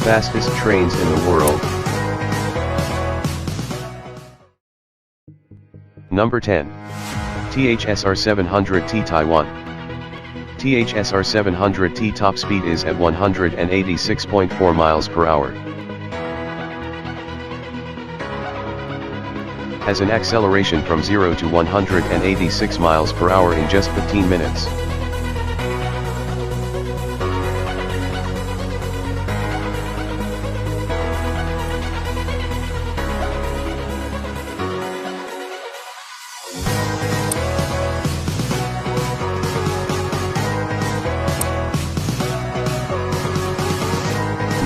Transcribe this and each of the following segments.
Fastest trains in the world. Number 10. THSR 700T Taiwan. THSR 700T top speed is at 186.4 miles per hour. Has an acceleration from 0 to 186 miles per hour in just 15 minutes.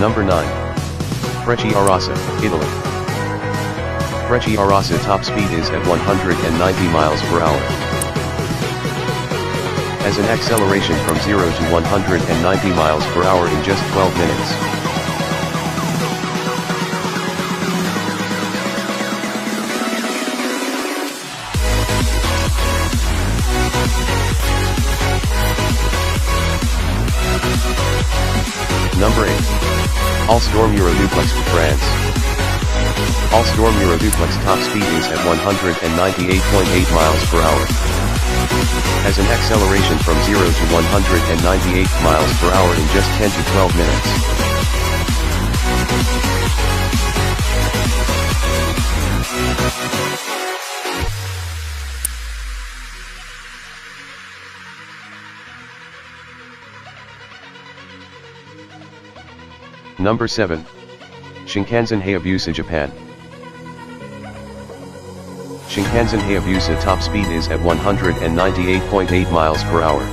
Number 9. Frecciarossa, Italy. Frecciarossa top speed is at 190 miles per hour. Has an acceleration from 0 to 190 miles per hour in just 12 minutes. Number 8. Alstorm Euroduplex, France. Alstorm Euroduplex top speed is at 198.8 miles per hour. Has an acceleration from 0 to 198 miles per hour in just 10 to 12 minutes. Number 7. Shinkansen Hayabusa, Japan. Shinkansen Hayabusa top speed is at 198.8 miles per hour.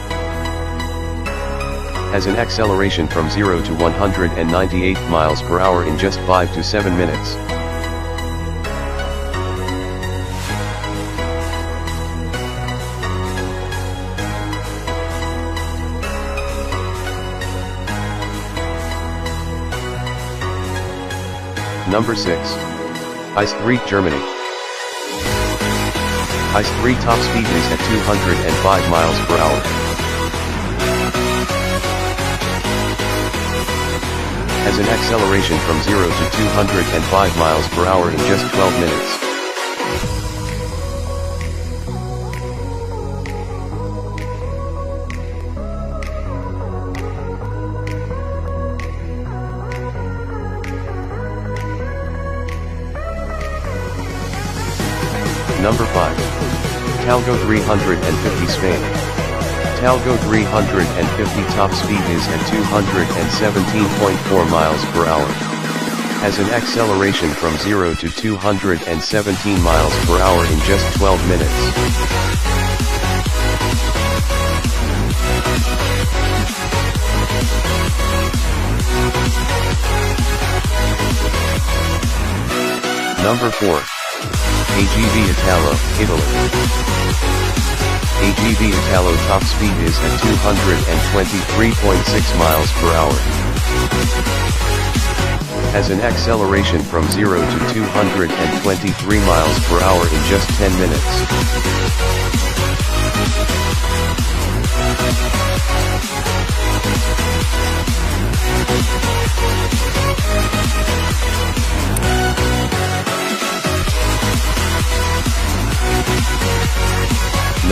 Has an acceleration from 0 to 198 miles per hour in just 5 to 7 minutes. Number 6. Ice 3, Germany. Ice 3 top speed is at 205 miles per hour. Has an acceleration from 0 to 205 miles per hour in just 12 minutes. Number 5. Talgo 350, Spain. Talgo 350 top speed is at 217.4 miles per hour. Has an acceleration from 0 to 217 miles per hour in just 12 minutes. Number 4. AGV Italo, Italy. AGV Italo top speed is at 223.6 miles per hour. Has an acceleration from 0 to 223 miles per hour in just 10 minutes.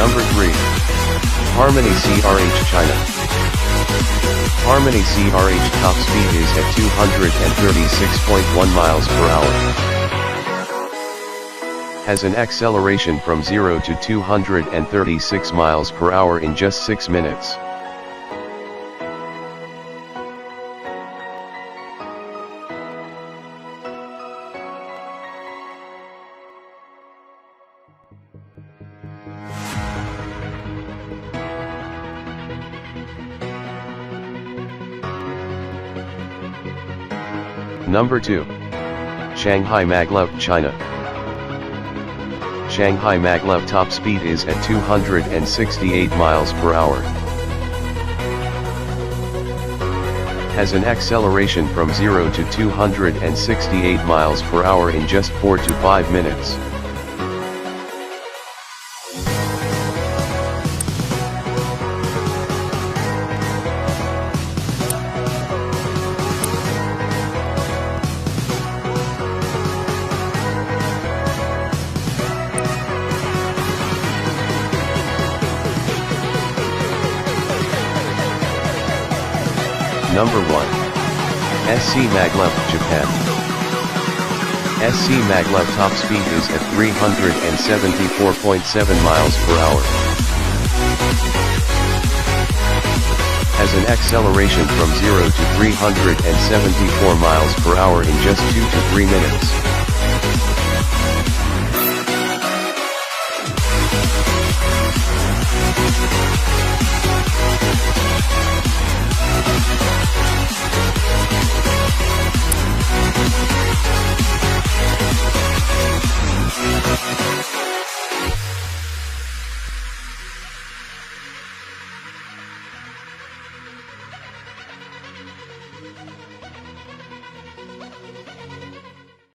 Number 3. Harmony CRH, China. Harmony CRH top speed is at 236.1 miles per hour. Has an acceleration from 0 to 236 miles per hour in just 6 minutes. Number 2. Shanghai Maglev, China. Shanghai Maglev top speed is at 268 miles per hour. Has an acceleration from 0 to 268 miles per hour in just 4 to 5 minutes. Number 1. SC Maglev, Japan. SC Maglev top speed is at 374.7 miles per hour. Has an acceleration from 0 to 374 miles per hour in just 2 to 3 minutes.